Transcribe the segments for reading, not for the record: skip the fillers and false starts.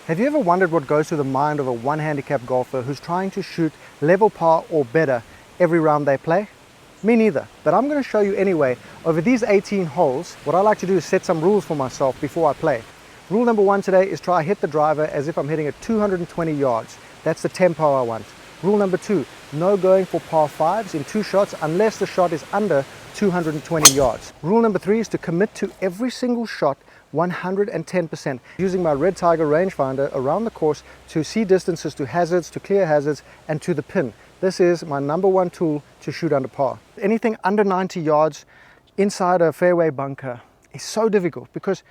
Have you ever wondered what goes through the mind of a one-handicap golfer who's trying to shoot level par or better every round they play? Me neither, but I'm going to show you anyway. Over these 18 holes, what I like to do is set some rules for myself before I play. Rule number 1 today is try hit the driver as if I'm hitting at 220 yards. That's the tempo I want. Rule number 2, no going for par 5s in 2 shots unless the shot is under 220 yards. Rule number 3 is to commit to every single shot 110%, using my REDTIGER Rangefinder around the course to see distances to hazards, to clear hazards, and to the pin. This is my number 1 tool to shoot under par. Anything under 90 yards inside a fairway bunker is so difficult because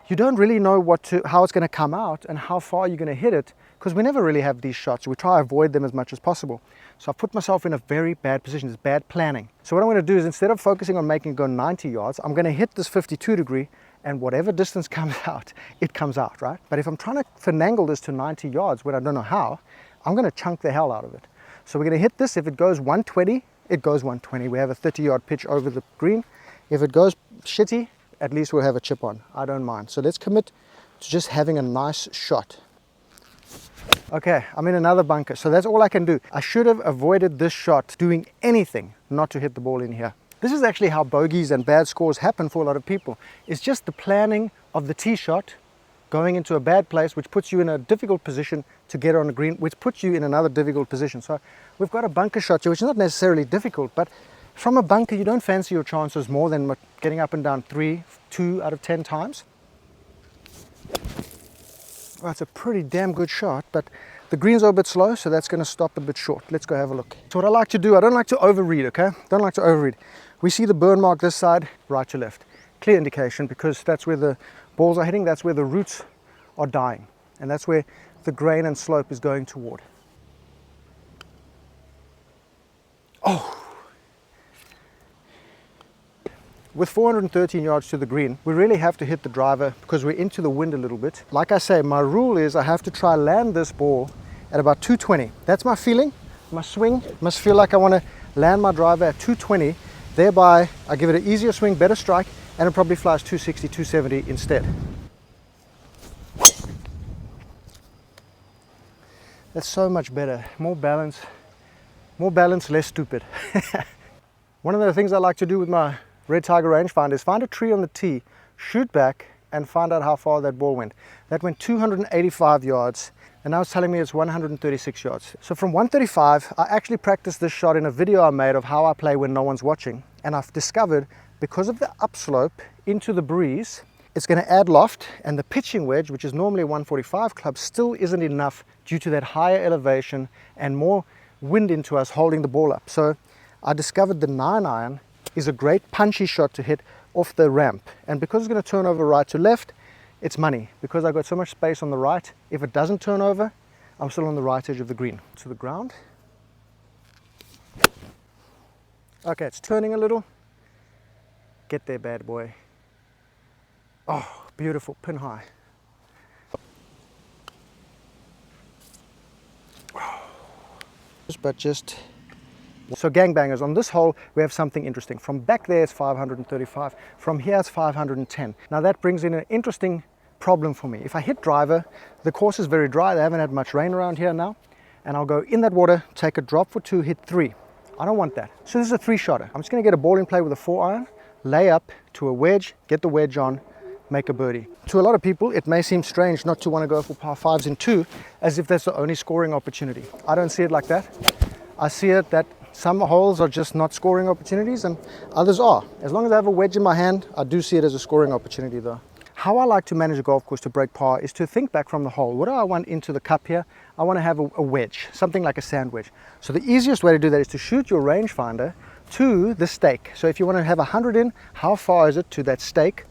you don't really know how it's going to come out and how far you're going to hit it, because we never really have these shots. We try to avoid them as much as possible. So I've put myself in a very bad position. It's bad planning. So what I'm going to do is, instead of focusing on making it go 90 yards, I'm going to hit this 52 degree, and whatever distance comes out, it comes out, right? But if I'm trying to finagle this to 90 yards, when I don't know how, I'm going to chunk the hell out of it. So we're going to hit this. If it goes 120, it goes 120. We have a 30-yard pitch over the green. If it goes shitty, at least we'll have a chip on. I don't mind. So let's commit to just having a nice shot. Okay, I'm in another bunker, so that's all I can do. I should have avoided this shot doing anything not to hit the ball in here. This is actually how bogeys and bad scores happen for a lot of people. It's just the planning of the tee shot going into a bad place, which puts you in a difficult position to get on the green, which puts you in another difficult position. So we've got a bunker shot here, which is not necessarily difficult, but from a bunker, you don't fancy your chances more than getting up and down 2 out of 10 times. Well, it's a pretty damn good shot, but the greens are a bit slow, so that's going to stop a bit short. Let's go have a look. So what I like to do, I don't like to overread, okay? Don't like to overread. We see the burn mark this side, right to left. Clear indication, because that's where the balls are hitting, that's where the roots are dying, and that's where the grain and slope is going toward. Oh! With 413 yards to the green, we really have to hit the driver because we're into the wind a little bit. Like I say, my rule is I have to try land this ball at about 220. That's my feeling. My swing must feel like I want to land my driver at 220. Thereby, I give it an easier swing, better strike, and it probably flies 260, 270 instead. That's so much better. More balance, less stupid. One of the things I like to do with my REDTIGER Rangefinder is find a tree on the tee, shoot back, and find out how far that ball went. That went 285 yards, and now it's telling me it's 136 yards. So from 135, I actually practiced this shot in a video I made of how I play when no one's watching, and I've discovered, because of the upslope into the breeze, it's going to add loft, and the pitching wedge, which is normally a 145 club, still isn't enough due to that higher elevation and more wind into us holding the ball up. So I discovered the 9-iron is a great punchy shot to hit off the ramp, and because it's going to turn over right to left, it's money. Because I've got so much space on the right, if it doesn't turn over, I'm still on the right edge of the green. To the ground. Okay, it's turning a little. Get there, bad boy. Oh, beautiful, pin high. But just so gangbangers, on this hole we have something interesting. From back there it's 535, from here it's 510. Now that brings in an interesting problem for me. If I hit driver, the course is very dry, they haven't had much rain around here now, and I'll go in that water, take a drop for 2, hit 3. I don't want that. So this is a 3-shotter. I'm just going to get a ball in play with a 4-iron, lay up to a wedge, get the wedge on, make a birdie. To a lot of people it may seem strange not to want to go for par 5s in 2, as if that's the only scoring opportunity. I don't see it like that. I see it that some holes are just not scoring opportunities and others are. As long as I have a wedge in my hand, I do see it as a scoring opportunity though. How I like to manage a golf course to break par is to think back from the hole. What do I want into the cup here? I want to have a wedge, something like a sand wedge. So the easiest way to do that is to shoot your rangefinder to the stake. So if you want to have 100 in, how far is it to that stake?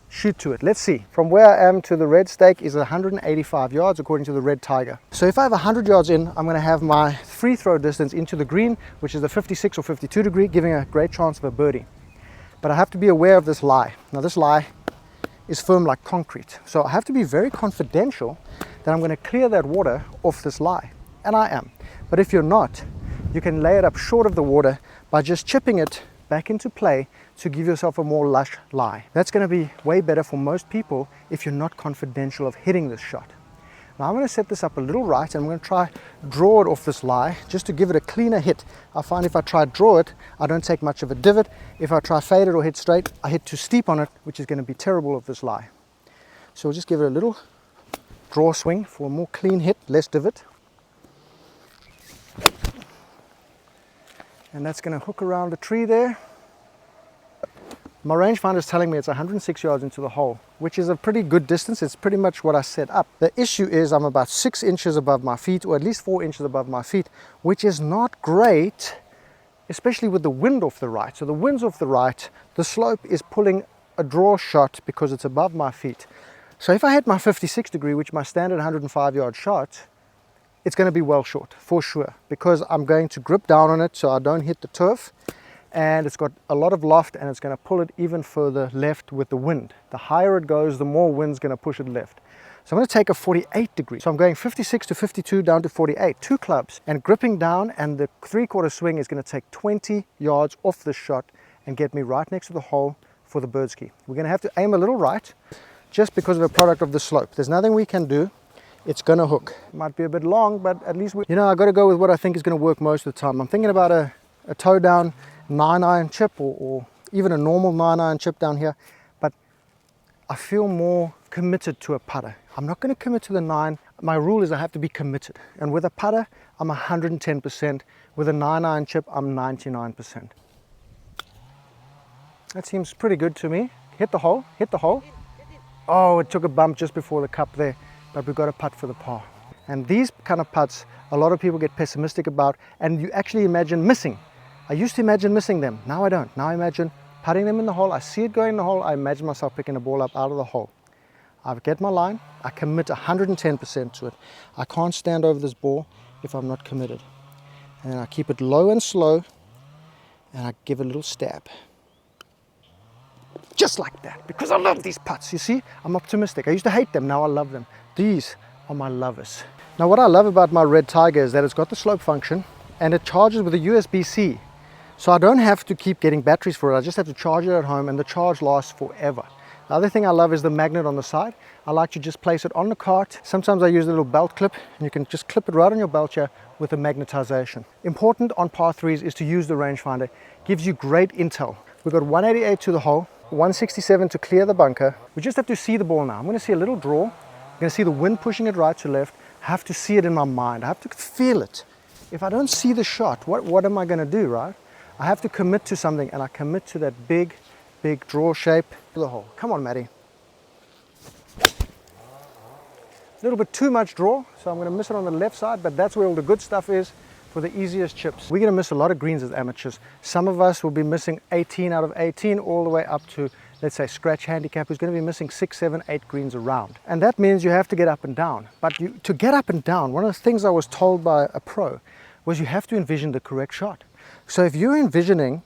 Shoot to it. Let's see. From where I am to the red stake is 185 yards according to the REDTIGER. So if I have 100 yards in, I'm going to have my free throw distance into the green, which is the 56 or 52 degree, giving a great chance of a birdie. But I have to be aware of this lie. Now this lie is firm like concrete. So I have to be very confidential that I'm going to clear that water off this lie. And I am. But if you're not, you can lay it up short of the water by just chipping it back into play to give yourself a more lush lie. That's going to be way better for most people if you're not confidential of hitting this shot. Now I'm going to set this up a little right, and I'm going to try draw it off this lie just to give it a cleaner hit. I find if I try draw it, I don't take much of a divot. If I try fade it or hit straight, I hit too steep on it, which is going to be terrible of this lie. So we'll just give it a little draw swing for a more clean hit, less divot. And that's going to hook around the tree there. My rangefinder is telling me it's 106 yards into the hole, which is a pretty good distance. It's pretty much what I set up. The issue is I'm about 6 inches above my feet, or at least 4 inches above my feet, which is not great, especially with the wind off the right. So the wind's off the right, the slope is pulling a draw shot because it's above my feet. So if I hit my 56 degree, which is my standard 105 yard shot, it's going to be well short for sure, because I'm going to grip down on it so I don't hit the turf. And it's got a lot of loft, and it's going to pull it even further left with the wind. The higher it goes, the more wind's going to push it left. So I'm going to take a 48 degree. So I'm going 56 to 52 down to 48, 2 clubs, and gripping down, and the 3/4 swing is going to take 20 yards off the shot and get me right next to the hole for the bird's key. We're going to have to aim a little right just because of the product of the slope. There's nothing we can do. It's going to hook. Might be a bit long, but at least I've got to go with what I think is going to work most of the time. I'm thinking about a toe down 9-iron chip, or even a normal 9-iron chip down here, but I feel more committed to a putter. I'm not going to commit to the 9. My rule is I have to be committed, and with a putter I'm 110%. With a 9-iron chip I'm 99%. That seems pretty good to me. Hit the hole, hit the hole. Oh, it took a bump just before the cup there, but we've got a putt for the par. And these kind of putts a lot of people get pessimistic about, and you actually imagine missing. I used to imagine missing them. Now I don't. Now I imagine putting them in the hole. I see it going in the hole. I imagine myself picking the ball up out of the hole. I get my line. I commit 110% to it. I can't stand over this ball if I'm not committed. And then I keep it low and slow, and I give a little stab. Just like that, because I love these putts. You see, I'm optimistic. I used to hate them. Now I love them. These are my lovers. Now what I love about my Red Tiger is that it's got the slope function, and it charges with a USB-C. So I don't have to keep getting batteries for it. I just have to charge it at home, and the charge lasts forever. The other thing I love is the magnet on the side. I like to just place it on the cart. Sometimes I use a little belt clip, and you can just clip it right on your belt here with the magnetization. Important on par 3s is to use the rangefinder. Gives you great intel. We've got 188 to the hole, 167 to clear the bunker. We just have to see the ball now. I'm going to see a little draw. I'm going to see the wind pushing it right to left. I have to see it in my mind. I have to feel it. If I don't see the shot, what am I going to do, right? I have to commit to something, and I commit to that big draw shape to the hole. Come on, Matty. A little bit too much draw, so I'm going to miss it on the left side, but that's where all the good stuff is for the easiest chips. We're going to miss a lot of greens as amateurs. Some of us will be missing 18 out of 18 all the way up to, let's say, scratch handicap, who's going to be missing 6, 7, 8 greens around. And that means you have to get up and down. But to get up and down, one of the things I was told by a pro was you have to envision the correct shot. So if you're envisioning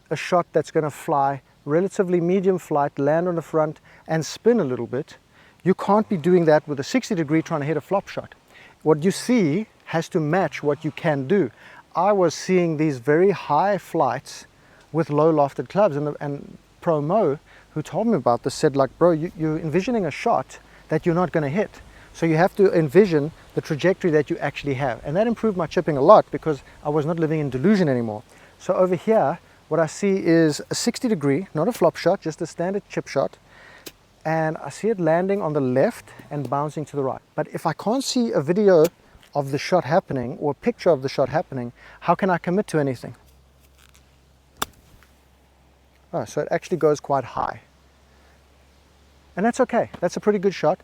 a shot that's going to fly relatively medium flight, land on the front and spin a little bit, you can't be doing that with a 60 degree trying to hit a flop shot. What you see has to match what you can do. I was seeing these very high flights with low lofted clubs, and Pro Mo, who told me about this, said, like, bro, you're envisioning a shot that you're not going to hit. So you have to envision the trajectory that you actually have. And that improved my chipping a lot because I was not living in delusion anymore. So over here, what I see is a 60 degree, not a flop shot, just a standard chip shot. And I see it landing on the left and bouncing to the right. But if I can't see a video of the shot happening or a picture of the shot happening, how can I commit to anything? Oh, so it actually goes quite high. And that's okay. That's a pretty good shot.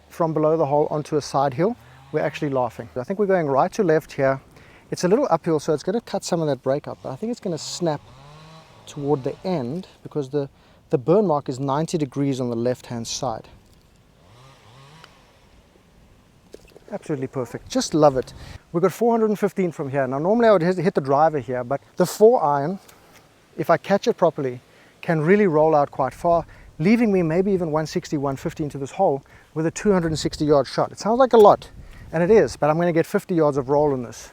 From below the hole onto a side hill, we're actually laughing. I think we're going right to left here. It's a little uphill, so it's going to cut some of that break up, but I think it's going to snap toward the end because the burn mark is 90 degrees on the left hand side. Absolutely perfect. Just love it. We've got 415 from here. Now normally I would hit the driver here, but the 4-iron, if I catch it properly, can really roll out quite far, leaving me maybe even 160, 115 to this hole with a 260 yard shot. It sounds like a lot, and it is, but I'm going to get 50 yards of roll in this.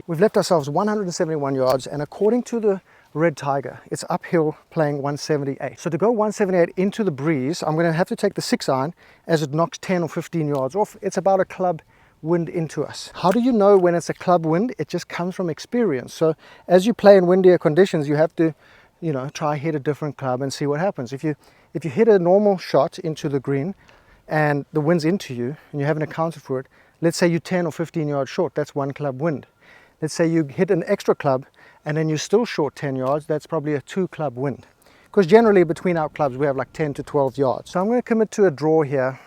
We've left ourselves 171 yards, and according to the Red Tiger. It's uphill playing 178. So to go 178 into the breeze, I'm going to have to take the 6-iron as it knocks 10 or 15 yards off. It's about a club wind into us. How do you know when it's a club wind? It just comes from experience. So as you play in windier conditions, you have to, you know, try hit a different club and see what happens. If you hit a normal shot into the green and the wind's into you and you haven't accounted for it, let's say you're 10 or 15 yards short, that's one club wind. Let's say you hit an extra club and then you're still short 10 yards, that's probably a 2 club wind. Because generally between our clubs we have like 10 to 12 yards. So I'm going to commit to a draw here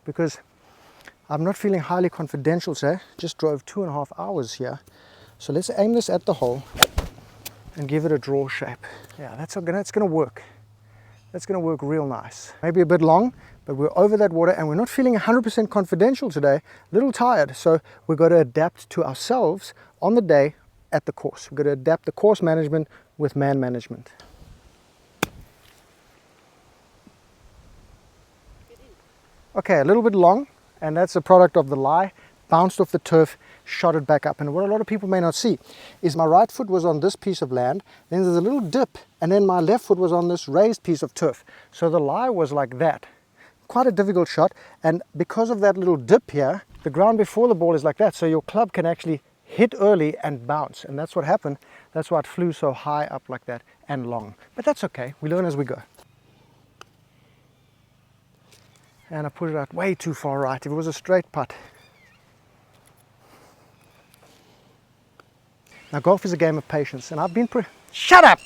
because I'm not feeling highly confidential today. Just drove 2.5 hours here. So let's aim this at the hole and give it a draw shape. Yeah, that's going to work. That's going to work real nice. Maybe a bit long, but we're over that water and we're not feeling 100% confidential today. A little tired, so we've got to adapt to ourselves on the day at the course. We've got to adapt the course management with man management. Okay, a little bit long, and that's a product of the lie. Bounced off the turf, shot it back up. And what a lot of people may not see is my right foot was on this piece of land, then there's a little dip, and then my left foot was on this raised piece of turf. So the lie was like that. Quite a difficult shot, and because of that little dip here, the ground before the ball is like that, so your club can actually hit early and bounce, and that's what happened. That's why it flew so high up like that and long. But that's okay, we learn as we go. And I put it out way too far right. If it was a straight putt. Now golf is a game of patience, and I've been shut up!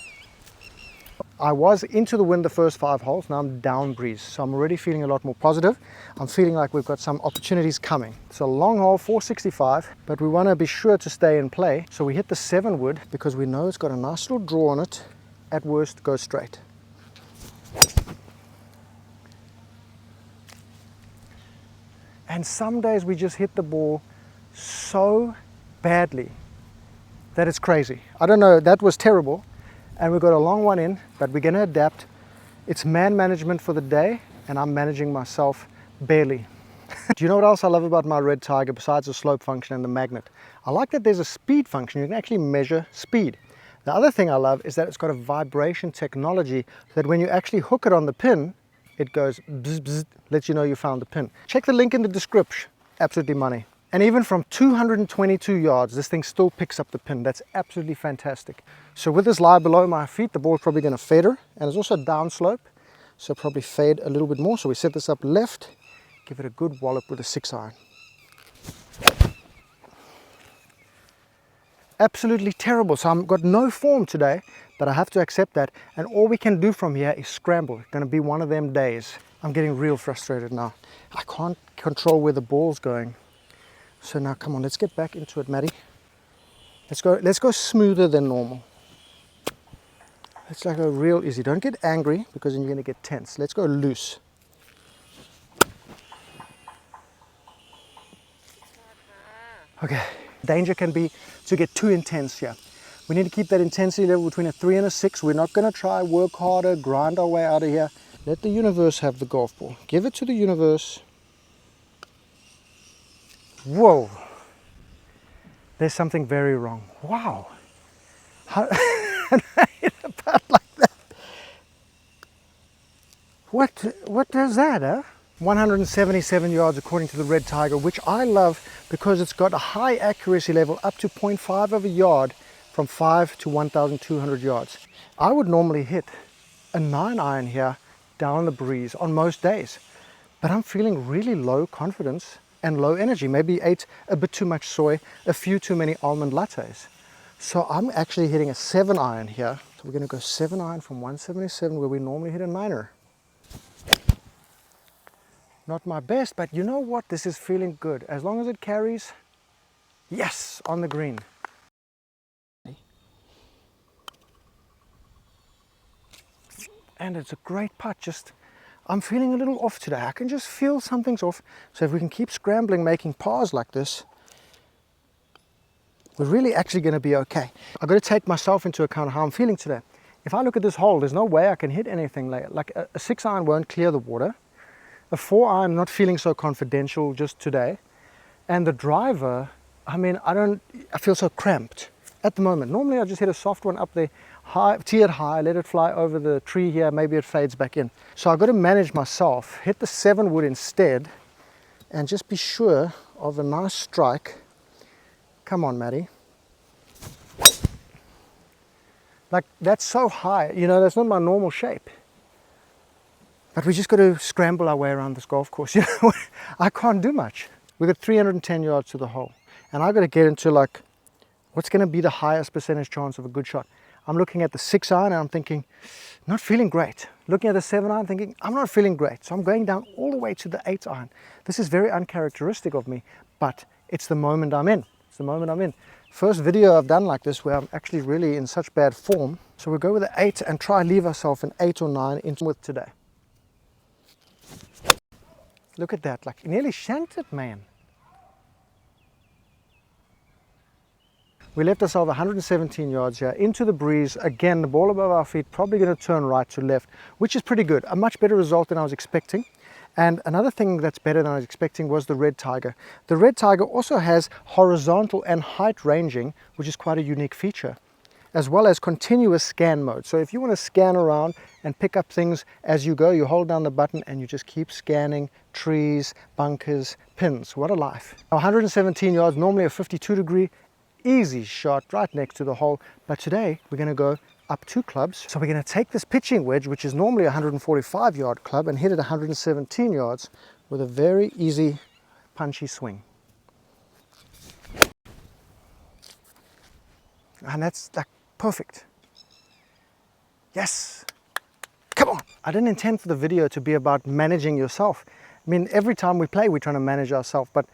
I was into the wind the first 5 holes, now I'm down breeze, so I'm already feeling a lot more positive. I'm feeling like we've got some opportunities coming. It's a long hole, 465, but we want to be sure to stay in play. So we hit the 7 wood because we know it's got a nice little draw on it. At worst, go straight. And some days we just hit the ball so badly that it's crazy. I don't know, that was terrible. And we've got a long one in, but we're going to adapt. It's man management for the day, and I'm managing myself barely. Do you know what else I love about my Red Tiger besides the slope function and the magnet? I like that there's a speed function. You can actually measure speed. The other thing I love is that it's got a vibration technology so that when you actually hook it on the pin, it goes bzz, bzz, lets you know you found the pin. Check the link in the description. Absolutely money. And even from 222 yards, this thing still picks up the pin. That's absolutely fantastic. So with this lie below my feet, the ball's probably going to fade her. And it's also a down slope, so probably fade a little bit more. So we set this up left, give it a good wallop with a 6-iron. Absolutely terrible. So I've got no form today, but I have to accept that. And all we can do from here is scramble. It's going to be one of them days. I'm getting real frustrated now. I can't control where the ball's going. So now come on, let's get back into it, Maddie. Let's go smoother than normal. Let's go real easy. Don't get angry because then you're going to get tense. Let's go loose. Okay, danger can be to get too intense here. We need to keep that intensity level between a 3 and a 6. We're not going to try work harder, grind our way out of here. Let the universe have the golf ball. Give it to the universe. Whoa, there's something very wrong. Wow, how hit a putt like that? What does that, huh? 177 yards according to the Red Tiger, which I love because it's got a high accuracy level up to 0.5 of a yard from 5 to 1,200 yards. I would normally hit a 9-iron here down the breeze on most days, but I'm feeling really low confidence and low energy. Maybe ate a bit too much soy, a few too many almond lattes. So I'm actually hitting a 7-iron here. So we're going to go 7-iron from 177 where we normally hit a 9er. Not my best, but you know what? This is feeling good. As long as it carries, yes, on the green. And it's a great putt. I'm feeling a little off today. I can just feel something's off. So if we can keep scrambling, making pars like this, we're really actually going to be okay. I've got to take myself into account how I'm feeling today. If I look at this hole, there's no way I can hit anything like a 6-iron won't clear the water. A 4-iron, not feeling so confidential just today. And the driver, I mean, I feel so cramped at the moment. Normally I just hit a soft one up there high, tee it high, let it fly over the tree here, maybe it fades back in. So I've got to manage myself, hit the 7 wood instead, and just be sure of a nice strike. Come on, Maddie. Like, that's so high, you know, that's not my normal shape. But we just got to scramble our way around this golf course. You know, I can't do much. We've got 310 yards to the hole. And I've got to get into like, what's going to be the highest percentage chance of a good shot? I'm looking at the 6 iron and I'm thinking, not feeling great. Looking at the 7 iron thinking, I'm not feeling great. So I'm going down all the way to the 8 iron. This is very uncharacteristic of me, but it's the moment I'm in. It's the moment I'm in. First video I've done like this where I'm actually really in such bad form. So we'll go with the 8 and try leave ourselves an 8 or 9 in with today. Look at that, like nearly shanked it, man. We left ourselves 117 yards here into the breeze. Again, the ball above our feet, probably going to turn right to left, which is pretty good. A much better result than I was expecting. And another thing that's better than I was expecting was the Red Tiger. The Red Tiger also has horizontal and height ranging, which is quite a unique feature, as well as continuous scan mode. So if you want to scan around and pick up things as you go, you hold down the button and you just keep scanning trees, bunkers, pins. What a life. 117 yards, normally a 52 degree, easy shot right next to the hole. But today we're going to go up 2 clubs. So we're going to take this pitching wedge, which is normally a 145 yard club, and hit it 117 yards with a very easy punchy swing. And that's like perfect. Yes, come on. I didn't intend for the video to be about managing yourself. I mean, every time we play we're trying to manage ourselves, but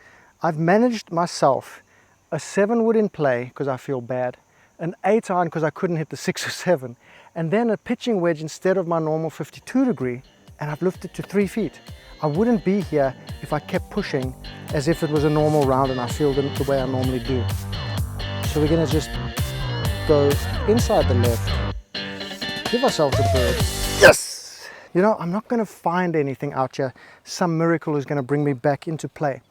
I've managed myself. A 7 wood in play because I feel bad, an 8 iron because I couldn't hit the 6 or 7, and then a pitching wedge instead of my normal 52 degree, and I've lifted to 3 feet. I wouldn't be here if I kept pushing as if it was a normal round and I feel the way I normally do. So we're going to just go inside the left, give ourselves a bird. Yes! You know, I'm not going to find anything out here. Some miracle is going to bring me back into play.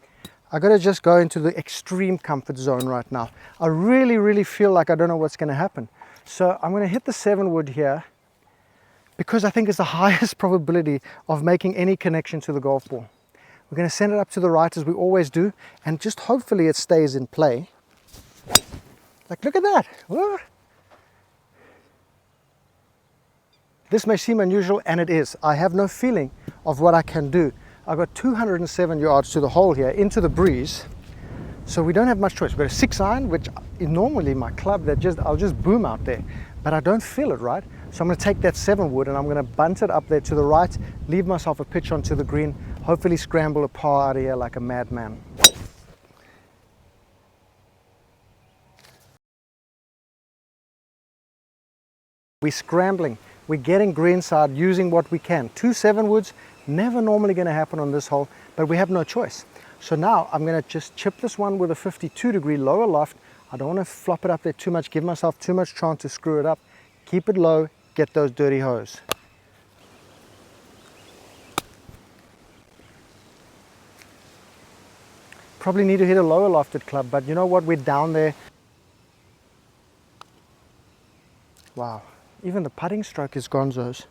I got to just go into the extreme comfort zone right now. I really feel like I don't know what's going to happen. So I'm going to hit the 7 wood here because I think it's the highest probability of making any connection to the golf ball. We're going to send it up to the right as we always do, and just hopefully it stays in play. Like, look at that. Whoa. This may seem unusual, and it is. I have no feeling of what I can do. I got 207 yards to the hole here into the breeze, so we don't have much choice. We've got a 6 iron, which is normally my club that I'll just boom out there, but I don't feel it right. So I'm going to take that 7 wood and I'm going to bunt it up there to the right, leave myself a pitch onto the green, hopefully scramble a par out of here like a madman. We're scrambling. We're getting greenside using what we can. 2 7 woods. Never normally going to happen on this hole, but we have no choice. So now I'm going to just chip this one with a 52 degree lower loft. I don't want to flop it up there too much, give myself too much chance to screw it up. Keep it low, get those dirty hoes. Probably need to hit a lower lofted club, but you know what, we're down there. Wow, even the putting stroke is gonzos.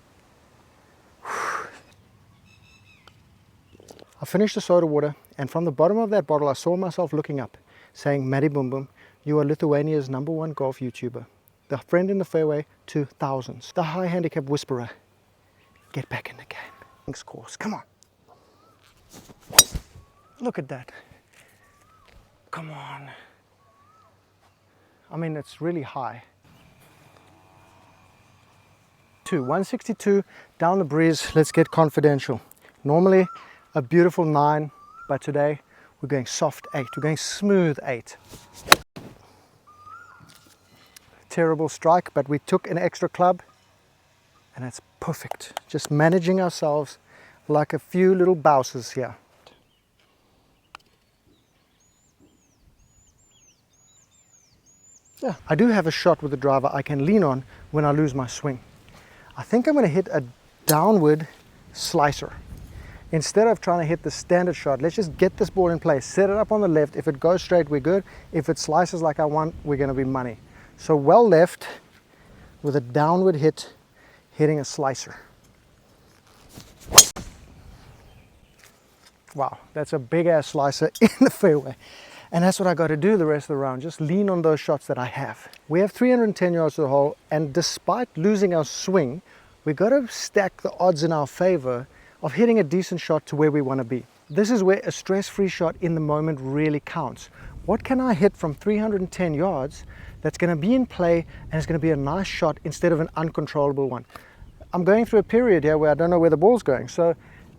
I finished the soda water, and from the bottom of that bottle I saw myself looking up, saying, Matty Boom Boom, you are Lithuania's #1 golf YouTuber, the friend in the fairway to thousands, the high handicap whisperer. Get back in the game. Thanks, course. Come on. Look at that. Come on. I mean, it's really high. 162 down the breeze. Let's get confidential. Normally a beautiful 9, but today we're going soft 8. We're going smooth 8. Terrible strike, but we took an extra club and it's perfect. Just managing ourselves like a few little bouses here. Yeah, I do have a shot with the driver I can lean on when I lose my swing. I think I'm going to hit a downward slicer. Instead of trying to hit the standard shot, let's just get this ball in place, set it up on the left. If it goes straight, we're good. If it slices like I want, we're going to be money. So well left, with a downward hit, hitting a slicer. Wow, that's a big ass slicer in the fairway. And that's what I got to do the rest of the round, just lean on those shots that I have. We have 310 yards to the hole, and despite losing our swing, we got to stack the odds in our favor of hitting a decent shot to where we want to be. This is where a stress-free shot in the moment really counts. What can I hit from 310 yards that's going to be in play and it's going to be a nice shot instead of an uncontrollable one? I'm going through a period here where I don't know where the ball's going. So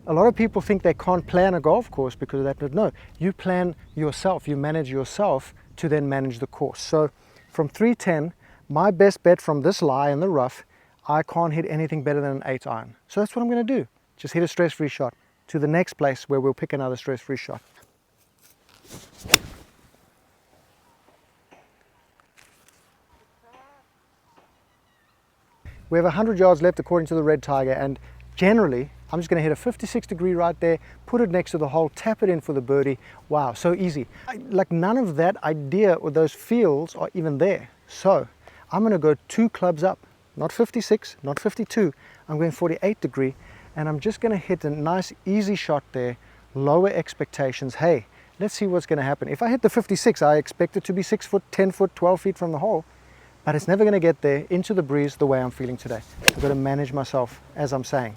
a lot of people think they can't plan a golf course because of that, but no, you plan yourself, you manage yourself to then manage the course. So from 310, my best bet from this lie in the rough, I can't hit anything better than an 8 iron. So that's what I'm going to do. Just hit a stress-free shot to the next place where we'll pick another stress-free shot. We have 100 yards left according to the Red Tiger, and generally I'm just going to hit a 56 degree right there, put it next to the hole, tap it in for the birdie. Wow, so easy. Like none of that idea or those feels are even there. So I'm going to go 2 clubs up, not 56, not 52. I'm going 48 degree, and I'm just going to hit a nice easy shot there, lower expectations. Hey, let's see what's going to happen. If I hit the 56, I expect it to be 6 foot, 10 foot, 12 feet from the hole. But it's never going to get there into the breeze the way I'm feeling today. I've got to manage myself, as I'm saying.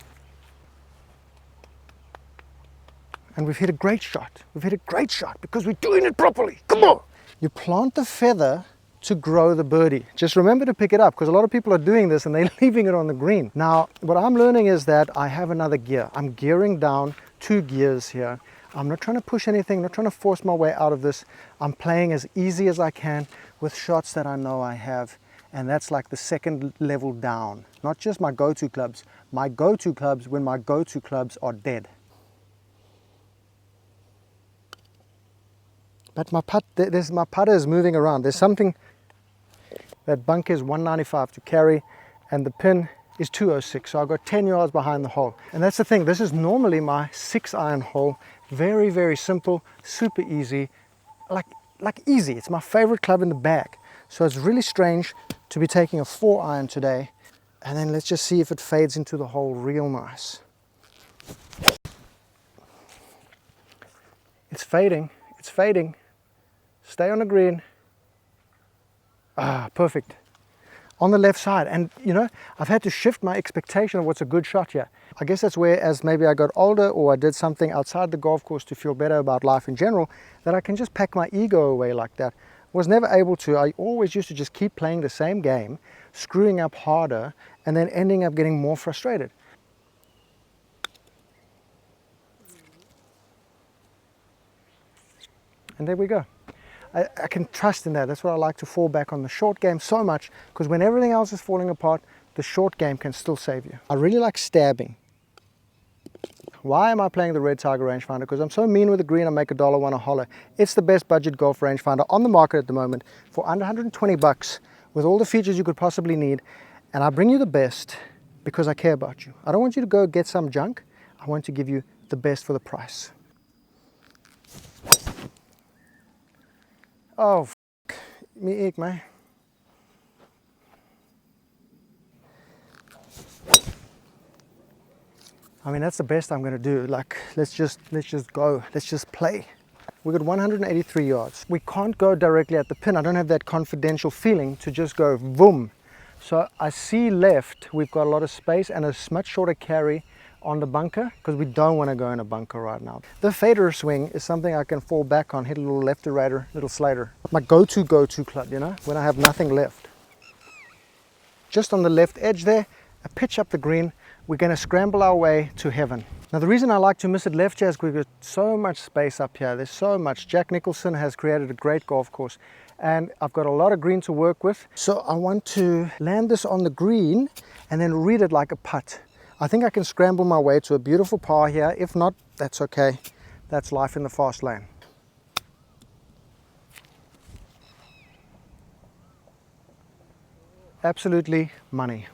And we've hit a great shot. We've hit a great shot because we're doing it properly. Come on! You plant the feather to grow the birdie. Just remember to pick it up because a lot of people are doing this and they're leaving it on the green. Now, what I'm learning is that I have another gear. I'm gearing down 2 gears here. I'm not trying to push anything, not trying to force my way out of this. I'm playing as easy as I can with shots that I know I have. And that's like the second level down. Not just my go-to clubs. My go-to clubs when my go-to clubs are dead. But my putter is moving around. There's something, that bunker is 195 to carry and the pin is 206. So I've got 10 yards behind the hole. And that's the thing, this is normally my 6 iron hole. Very, very simple, super easy, like easy. It's my favorite club in the bag. So it's really strange to be taking a 4 iron today. And then let's just see if it fades into the hole real nice. It's fading, it's fading. Stay on the green. Ah, perfect. On the left side. And you know, I've had to shift my expectation of what's a good shot here. I guess that's where, as maybe I got older or I did something outside the golf course to feel better about life in general, that I can just pack my ego away like that. Was never able to. I always used to just keep playing the same game, screwing up harder, and then ending up getting more frustrated. And there we go. I can trust in that. That's what I like to fall back on the short game so much, because when everything else is falling apart, the short game can still save you. I really like stabbing. Why am I playing the Red Tiger Rangefinder? Because I'm so mean with the green, I make $1 a holler. It's the best budget golf rangefinder on the market at the moment for under 120 bucks with all the features you could possibly need. And I bring you the best because I care about you. I don't want you to go get some junk. I want to give you the best for the price. Oh, me eek, man. I mean, that's the best I'm going to do. Like, let's just go. Let's just play. We got 183 yards. We can't go directly at the pin. I don't have that confidential feeling to just go boom. So I see left, we've got a lot of space and a much shorter carry on the bunker because we don't want to go in a bunker right now. The fader swing is something I can fall back on, hit a little left to righter, little slider. My go-to club, you know, when I have nothing left. Just on the left edge there, a pitch up the green. We're going to scramble our way to heaven. Now the reason I like to miss it left here is because we've got so much space up here. There's so much. Jack Nicholson has created a great golf course and I've got a lot of green to work with. So I want to land this on the green and then read it like a putt. I think I can scramble my way to a beautiful par here. If not, that's okay. That's life in the fast lane. Absolutely money.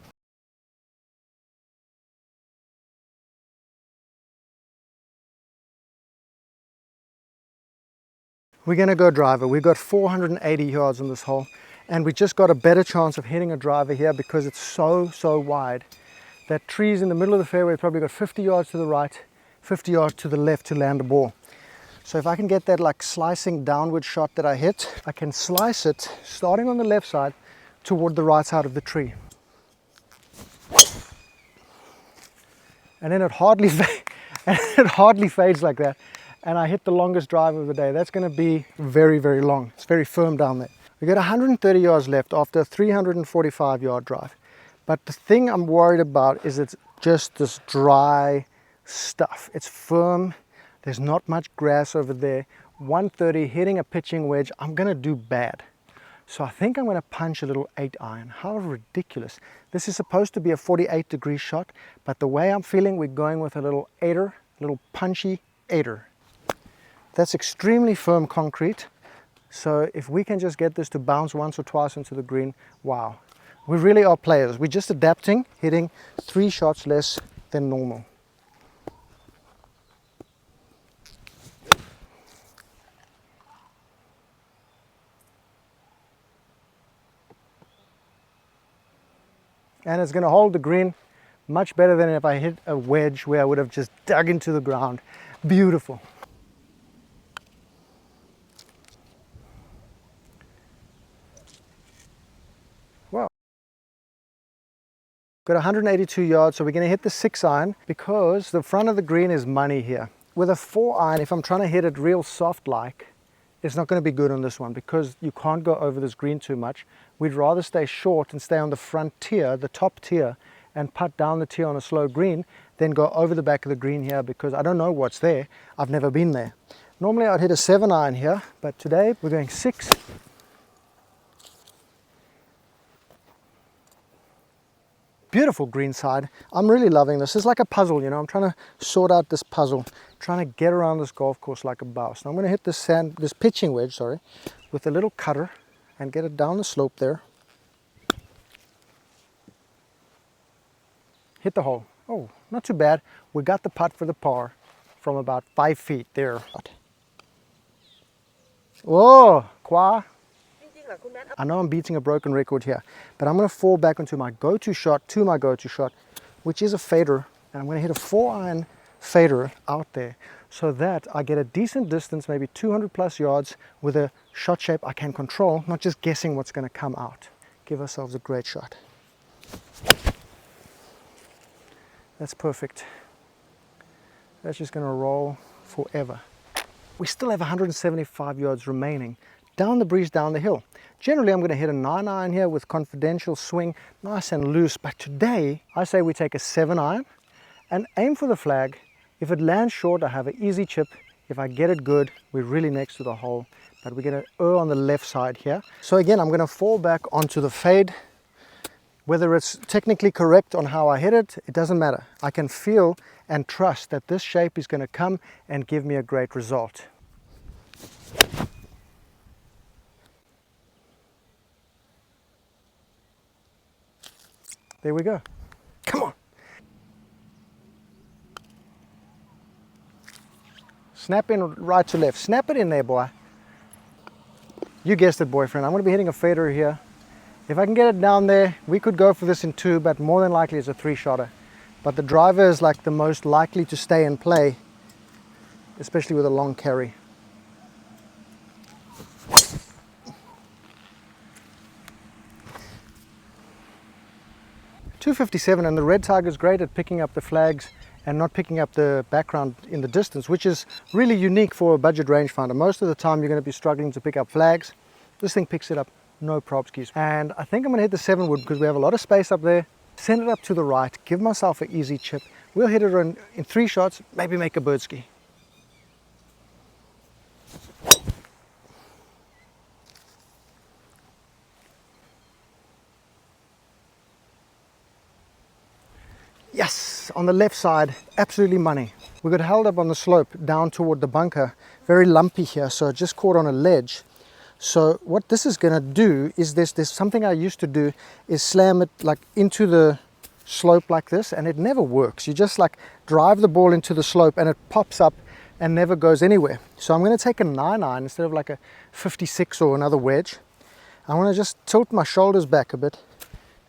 We're going to go driver. We've got 480 yards on this hole. And we just got a better chance of hitting a driver here because it's so wide. That tree's in the middle of the fairway, probably got 50 yards to the right, 50 yards to the left to land the ball. So if I can get that like slicing downward shot that I hit, I can slice it starting on the left side toward the right side of the tree. And then it hardly fades like that. And I hit the longest drive of the day. That's going to be very long. It's very firm down there. We got 130 yards left after a 345 yard drive. But the thing I'm worried about is it's just this dry stuff. It's firm. There's not much grass over there. 130 hitting a pitching wedge, I'm going to do bad. So I think I'm going to punch a little 8-iron. How ridiculous. This is supposed to be a 48-degree shot, but the way I'm feeling, we're going with a little 8er, a little punchy 8er. That's extremely firm concrete. So if we can just get this to bounce once or twice into the green, wow. We really are players. We're just adapting, hitting 3 shots less than normal. And it's going to hold the green much better than if I hit a wedge where I would have just dug into the ground. Beautiful. Wow. Got 182 yards, so we're going to hit the 6-iron because the front of the green is money here. With a 4-iron, if I'm trying to hit it real soft like, it's not going to be good on this one because you can't go over this green too much. We'd rather stay short and stay on the front tier, the top tier, and putt down the tier on a slow green, then go over the back of the green here because I don't know what's there. I've never been there. Normally I'd hit a 7-iron here, but today we're going 6. Beautiful green side. I'm really loving this. It's like a puzzle, you know. I'm trying to sort out this puzzle, trying to get around this golf course like a boss. Now I'm going to hit this pitching wedge, with a little cutter and get it down the slope there. Hit the hole. Oh, not too bad. We got the putt for the par from about 5 feet there. Whoa, Kwa. I know I'm beating a broken record here, but I'm going to fall back into my go-to shot, which is a fader, and I'm going to hit a 4-iron fader out there so that I get a decent distance, maybe 200 plus yards with a shot shape I can control, not just guessing what's going to come out. Give ourselves a great shot. That's perfect. That's just going to roll forever. We still have 175 yards remaining. Down the breeze, down the hill. Generally, I'm going to hit a 9-iron here with confidential swing, nice and loose. But today, I say we take a 7-iron and aim for the flag. If it lands short, I have an easy chip. If I get it good, we're really next to the hole. But we're going to err on the left side here. So again, I'm going to fall back onto the fade. Whether it's technically correct on how I hit it, it doesn't matter. I can feel and trust that this shape is going to come and give me a great result. There we go. Come on. Snap in right to left. Snap it in there, boy. You guessed it, boyfriend. I'm going to be hitting a fader here. If I can get it down there, we could go for this in 2, but more than likely it's a 3-shotter. But the driver is like the most likely to stay in play, especially with a long carry. .257, and the Red Tiger is great at picking up the flags and not picking up the background in the distance, which is really unique for a budget rangefinder. Most of the time you're going to be struggling to pick up flags. This thing picks it up, no props keys. And I think I'm going to hit the 7 wood because we have a lot of space up there. Send it up to the right, give myself an easy chip. We'll hit it in 3 shots, maybe make a bird ski. Yes, on the left side, absolutely money. We got held up on the slope down toward the bunker, very lumpy here, so it just caught on a ledge. So what this is going to do is there's something I used to do is slam it like into the slope like this, and it never works. You just like drive the ball into the slope and it pops up and never goes anywhere. So I'm going to take a 9-iron instead of like a 56 or another wedge. I want to just tilt my shoulders back a bit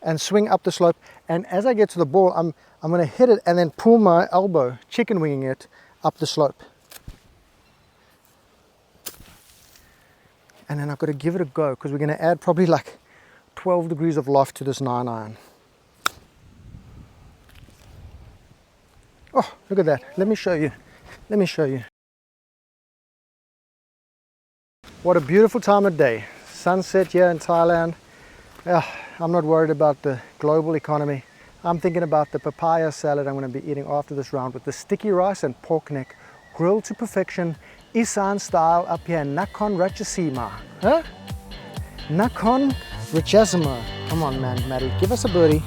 and swing up the slope. And as I get to the ball, I'm going to hit it and then pull my elbow, chicken winging it up the slope. And then I've got to give it a go because we're going to add probably like 12 degrees of loft to this 9-iron. Oh, look at that. Let me show you. Let me show you. What a beautiful time of day. Sunset here in Thailand. I'm not worried about the global economy. I'm thinking about the papaya salad I'm going to be eating after this round with the sticky rice and pork neck, grilled to perfection, Isan style up here in Nakhon Ratchasima. Huh? Nakhon Ratchasima. Come on, man, Maddie. Give us a birdie.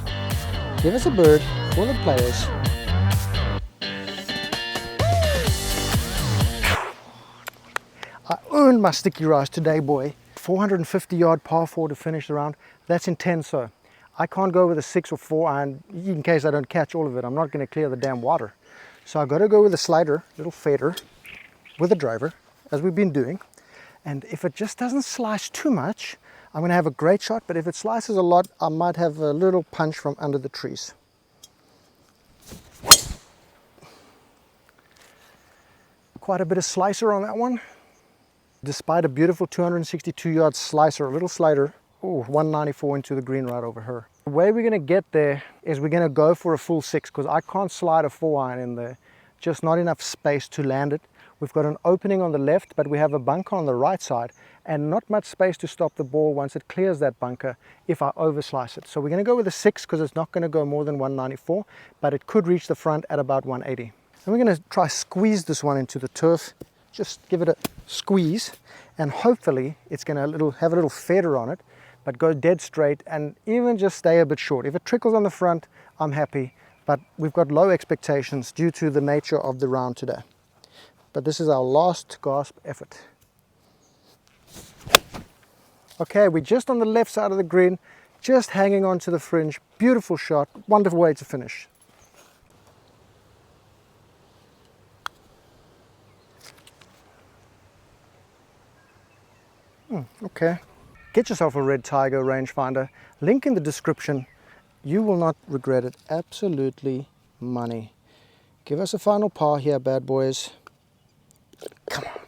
Give us a bird for the players. I earned my sticky rice today, boy. 450-yard par 4 to finish the round. That's intense, so I can't go with a 6 or 4 iron in case I don't catch all of it. I'm not going to clear the damn water. So I've got to go with a slider, little fader, with a driver, as we've been doing. And if it just doesn't slice too much, I'm going to have a great shot. But if it slices a lot, I might have a little punch from under the trees. Quite a bit of slicer on that one. Despite a beautiful 262-yard slicer, a little slider, 194 into the green right over her. The way we're going to get there is we're going to go for a full 6 because I can't slide a 4-iron in there. Just not enough space to land it. We've got an opening on the left, but we have a bunker on the right side and not much space to stop the ball once it clears that bunker if I overslice it. So we're going to go with a 6 because it's not going to go more than 194, but it could reach the front at about 180. And we're going to try squeeze this one into the turf. Just give it a squeeze and hopefully it's going to have a little feather on it, but go dead straight and even just stay a bit short. If it trickles on the front, I'm happy, but we've got low expectations due to the nature of the round today. But this is our last gasp effort. Okay, we're just on the left side of the green, just hanging on to the fringe. Beautiful shot, wonderful way to finish. Okay. Get yourself a Red Tiger Rangefinder. Link in the description. You will not regret it. Absolutely money. Give us a final par here, bad boys. Come on.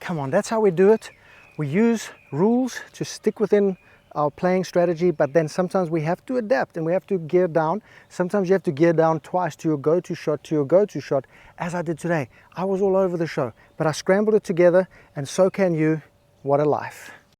Come on, that's how we do it. We use rules to stick within our playing strategy, but then sometimes we have to adapt and we have to gear down. Sometimes you have to gear down twice to your go-to shot, as I did today. I was all over the show, but I scrambled it together, and so can you. What a life.